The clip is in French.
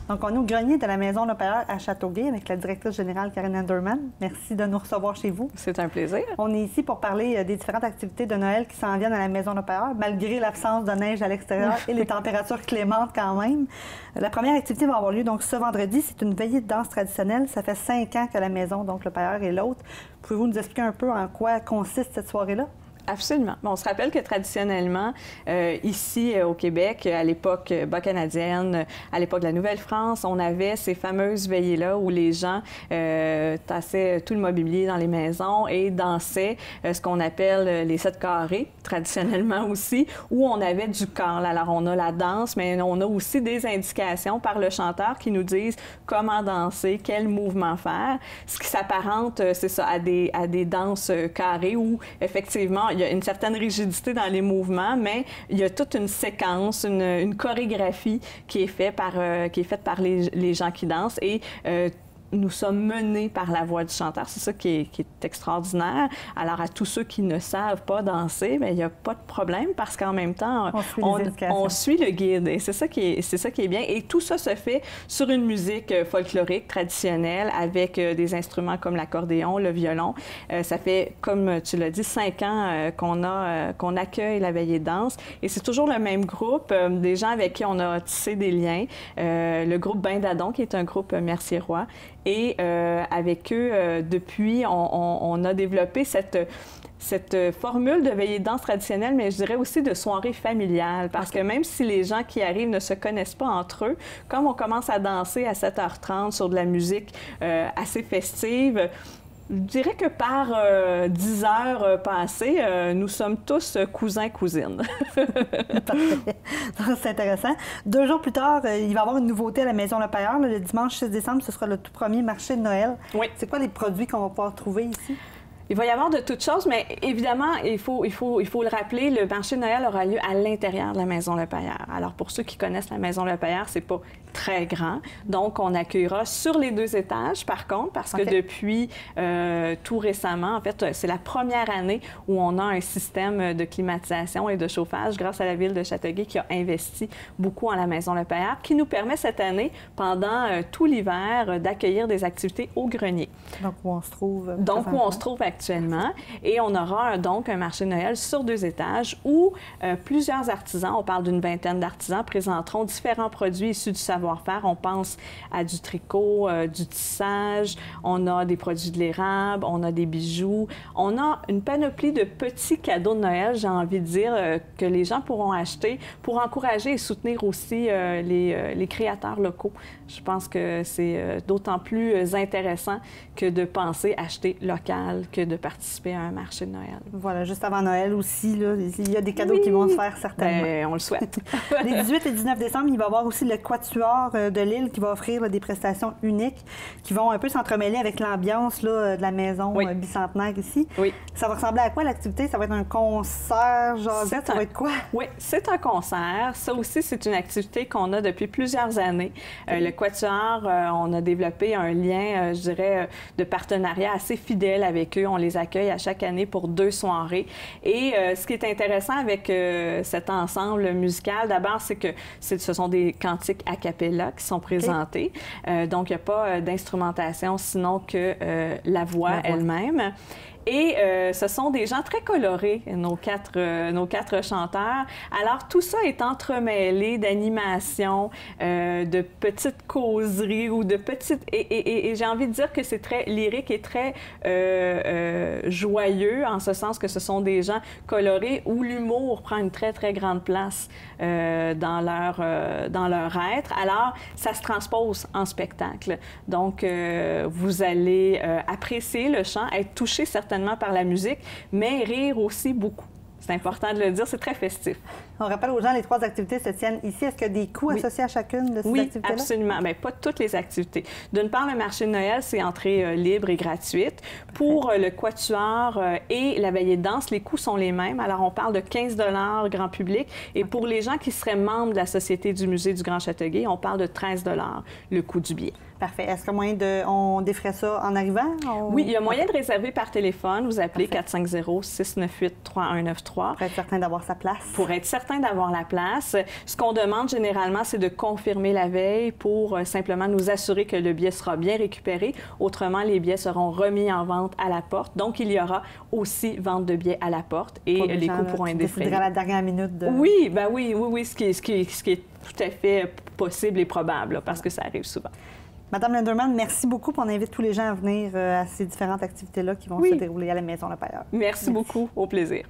Donc, on est au grenier de la Maison Le Pailleur à Châteauguay avec la directrice générale Karine Enderman. Merci de nous recevoir chez vous. C'est un plaisir. On est ici pour parler des différentes activités de Noël qui s'en viennent à la Maison Le Pailleur, malgré l'absence de neige à l'extérieur et les températures clémentes quand même. La première activité va avoir lieu donc ce vendredi. C'est une veillée de danse traditionnelle. Ça fait 5 ans que la Maison, donc Le Pailleur, est l'autre. Pouvez-vous nous expliquer un peu en quoi consiste cette soirée-là? Absolument. Bon, on se rappelle que traditionnellement, ici au Québec, à l'époque bas-canadienne, à l'époque de la Nouvelle-France, on avait ces fameuses veillées-là où les gens tassaient tout le mobilier dans les maisons et dansaient ce qu'on appelle les 7 carrés, traditionnellement aussi, où on avait du corps. Alors, on a la danse, mais on a aussi des indications par le chanteur qui nous disent comment danser, quel mouvement faire, ce qui s'apparente, c'est ça, à des danses carrées où, effectivement, il y a une certaine rigidité dans les mouvements, mais il y a toute une séquence, une chorégraphie qui est faite par les gens qui dansent et nous sommes menés par la voix du chanteur. C'est ça qui est extraordinaire. Alors, à tous ceux qui ne savent pas danser, bien, il n'y a pas de problème parce qu'en même temps, on suit le guide. Et c'est ça qui est bien. Et tout ça se fait sur une musique folklorique, traditionnelle, avec des instruments comme l'accordéon, le violon. Ça fait, comme tu l'as dit, 5 ans qu'on accueille la veillée de danse. Et c'est toujours le même groupe, des gens avec qui on a tissé des liens. Le groupe Bain d'Adon, qui est un groupe Mercier-Roi. Et avec eux, depuis, on a développé cette formule de veillée de danse traditionnelle, mais je dirais aussi de soirée familiale, parce que même si les gens qui arrivent ne se connaissent pas entre eux, comme on commence à danser à 7h30 sur de la musique assez festive, je dirais que par 10 heures passées, nous sommes tous cousins-cousines. Parfait. C'est intéressant. 2 jours plus tard, il va y avoir une nouveauté à la Maison Le Pailleur. Le dimanche 6 décembre, ce sera le tout premier marché de Noël. Oui. C'est quoi les produits qu'on va pouvoir trouver ici? Il va y avoir de toutes choses, mais évidemment, il faut le rappeler, le marché de Noël aura lieu à l'intérieur de la Maison Le Pailleur. Alors, pour ceux qui connaissent la Maison Le Pailleur, c'est pas très grand. Donc, on accueillera sur les 2 étages, par contre, parce que depuis tout récemment, en fait, c'est la première année où on a un système de climatisation et de chauffage grâce à la Ville de Châteauguay qui a investi beaucoup en la Maison Le Pailleur, qui nous permet cette année, pendant tout l'hiver, d'accueillir des activités au grenier. Donc, où on se trouve. Donc, où on se trouve actuellement. Et on aura donc un marché de Noël sur 2 étages où plusieurs artisans, on parle d'une vingtaine d'artisans, présenteront différents produits issus du savoir-faire. On pense à du tricot, du tissage, on a des produits de l'érable, on a des bijoux. On a une panoplie de petits cadeaux de Noël, j'ai envie de dire, que les gens pourront acheter pour encourager et soutenir aussi les créateurs locaux. Je pense que c'est d'autant plus intéressant que de penser acheter local que de participer à un marché de Noël. Voilà, juste avant Noël aussi, là, il y a des cadeaux qui vont se faire certainement. Bien, on le souhaite. Les 18 et 19 décembre, il va y avoir aussi le Quatuor de l'île qui va offrir des prestations uniques qui vont un peu s'entremêler avec l'ambiance de la maison bicentenaire ici. Oui. Ça va ressembler à quoi l'activité? Ça va être un concert, jasette, ça va être quoi? Oui, c'est un concert. Ça aussi, c'est une activité qu'on a depuis plusieurs années. Le Quatuor, on a développé un lien, je dirais, de partenariat assez fidèle avec eux. On les accueille à chaque année pour 2 soirées. Et ce qui est intéressant avec cet ensemble musical, d'abord, c'est que ce sont des cantiques a cappella qui sont présentés. Donc, il n'y a pas d'instrumentation sinon que la voix elle-même. Et ce sont des gens très colorés, nos quatre chanteurs. Alors, tout ça est entremêlé d'animations, de petites causeries ou de petites... Et j'ai envie de dire que c'est très lyrique et très joyeux, en ce sens que ce sont des gens colorés où l'humour prend une très, très grande place dans leur être. Alors, ça se transpose en spectacle. Donc, vous allez apprécier le chant, être touché certainement par la musique, mais rire aussi beaucoup. C'est important de le dire, c'est très festif. On rappelle aux gens, les 3 activités se tiennent ici. Est-ce qu'il y a des coûts associés à chacune de ces activités-là? Oui, absolument. Bien, pas toutes les activités. D'une part, le marché de Noël, c'est entrée libre et gratuite. Pour le Quatuor et la veillée de danse, les coûts sont les mêmes. Alors, on parle de 15 $ grand public. Et pour les gens qui seraient membres de la Société du Musée du Grand Châteauguay, on parle de 13 $ le coût du billet. Parfait. Est-ce qu'il y a moyen on défrait ça en arrivant? Oui, il y a moyen de réserver par téléphone. Vous appelez 450-698-3193. Pour être certain d'avoir sa place. Pour être certain certain d'avoir la place. Ce qu'on demande généralement, c'est de confirmer la veille pour simplement nous assurer que le billet sera bien récupéré. Autrement, les billets seront remis en vente à la porte. Donc, il y aura aussi vente de billets à la porte et les coûts pourront être défrayés. À la dernière minute de... Oui, ben oui, ce qui est tout à fait possible et probable, là, parce que ça arrive souvent. Madame Linderman, merci beaucoup. On invite tous les gens à venir à ces différentes activités-là qui vont se dérouler à la Maison Le Pailleur. Merci beaucoup. Au plaisir.